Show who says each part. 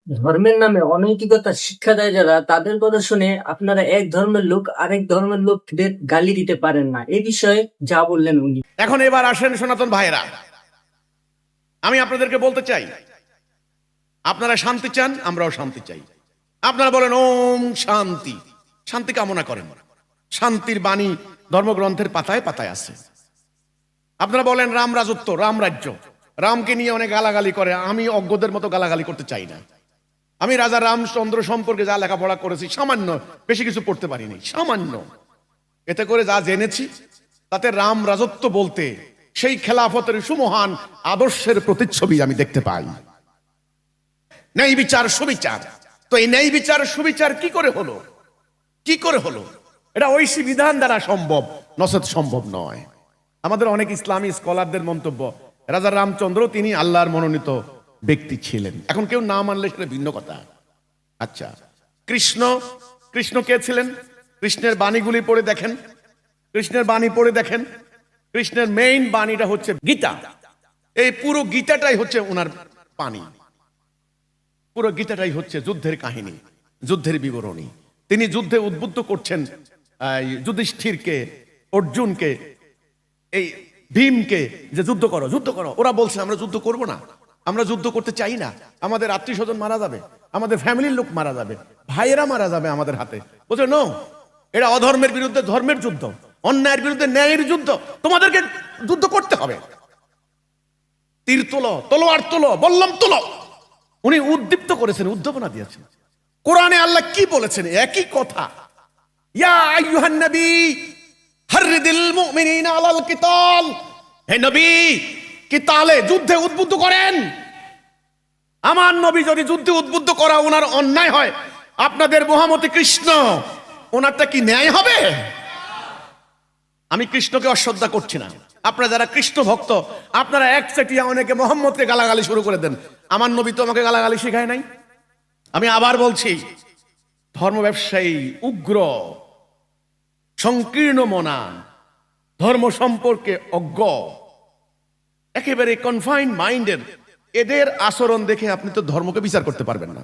Speaker 1: ধর্মের নামে অনৈতিকতা শিক্ষা দেয় যারা, তাদের কথা শুনে আপনারা এক ধর্মের লোক আরেক ধর্মের লোকদের গালি দিতে পারেন না। এই বিষয়ে যা বললেন উনি।
Speaker 2: এখন এবার আসেন সনাতন ভাইরা, আমি আপনাদেরকে বলতে চাই, আপনারা শান্তি চান, আমরাও শান্তি চাই। আপনারা বলেন ওম শান্তি, শান্তি কামনা করেন, শান্তির বাণী ধর্মগ্রন্থের পাতায় পাতায় আছে। আপনারা বলেন রাম রাজত্ব, রাম রাজ্য, রামকে নিয়ে অনেক গালাগালি করে। আমি অজ্ঞদের মতো গালাগালি করতে চাই না। আমি রাজা রামচন্দ্র সম্পর্কে যা লেখাপড়া করেছি, সামান্য, বেশি কিছু পড়তে পারিনি, সামান্য, এতে করে যা জেনেছি তাতে রাম রাজত্ব বলতে সেই খেলাফতের সুমহান আদর্শের প্রতিচ্ছবি আমি দেখতে পাই। ন্যায় বিচার সুবিচার, তো এই ন্যায় বিচার সুবিচার কি করে হলো? কি করে হলো? এটা ঐশী বিধান দ্বারা সম্ভব, নচেত সম্ভব নয়। আমাদের অনেক ইসলামী স্কলারদের মন্তব্য, রাজা রামচন্দ্র তিনি আল্লাহর মনোনীত ব্যক্তি ছিলেন। এখন কেউ না মানলে সেটা ভিন্ন কথা। আচ্ছা, কৃষ্ণ, কৃষ্ণ কে ছিলেন? কৃষ্ণের বাণীগুলি পড়ে দেখেন, কৃষ্ণের বাণী পড়ে দেখেন। কৃষ্ণের মেইন বাণীটা হচ্ছে গীতা। এই পুরো গীতাটাই হচ্ছে ওনার বাণী। পুরো গীতাটাই হচ্ছে যুদ্ধের কাহিনী, যুদ্ধের বিবরণী। তিনি যুদ্ধে উদ্বুদ্ধ করছেন যুধিষ্ঠিরকে, অর্জুনকে, এই ভীমকে, যে যুদ্ধ করো, যুদ্ধ করো। ওরা বলছে আমরা যুদ্ধ করব না, আমরা যুদ্ধ করতে চাই না, আমাদের আত্মীয় স্বজন মারা যাবে, আমাদের ফ্যামিলির লোক মারা যাবে, ভাইয়েরা মারা যাবে আমাদের হাতে। বলছে নো, এটা অধর্মের বিরুদ্ধে ধর্মের যুদ্ধ, অন্যায়ের বিরুদ্ধে ন্যায়ের যুদ্ধ, তোমাদেরকে যুদ্ধ করতে হবে। তীর তোলো, তলোয়ার তোলো, বল্লম তোলো। উনি উদ্দীপ্ত করেছেন, উদ্দীপনা দিয়েছেন। কোরআনে আল্লাহ কি বলেছেন? একই কথা, ইয়া আইয়ুহান নবী হাররিদিল মুমিনিনা আলাল কিতাল। হে নবী, কিতালে, যুদ্ধে উদ্বুদ্ধ করেন। আমার নবী যদি যুদ্ধে উদ্বুদ্ধ করা ওনার অন্যায় হয়, আপনাদের মহামতি কৃষ্ণ, ওনারটা কি ন্যায় হবে? আমি কৃষ্ণকে অশ্রদ্ধা করছি না। আপনারা যারা কৃষ্ণ ভক্ত, আপনারা একচেটিয়া অনেকে মোহাম্মদকে গালাগালি শুরু করে দেন। আমার নবী তো আমাকে গালাগালি শেখায় নাই। আমি আবার বলছি, ধর্ম ব্যবসায়ী, উগ্র, সংকীর্ণ মনা, ধর্ম সম্পর্কে অজ্ঞ, একেবারে কনফাইন্ড মাইন্ডের, এদের আচরণ দেখে আপনি তো ধর্মকে বিচার করতে পারবেন না।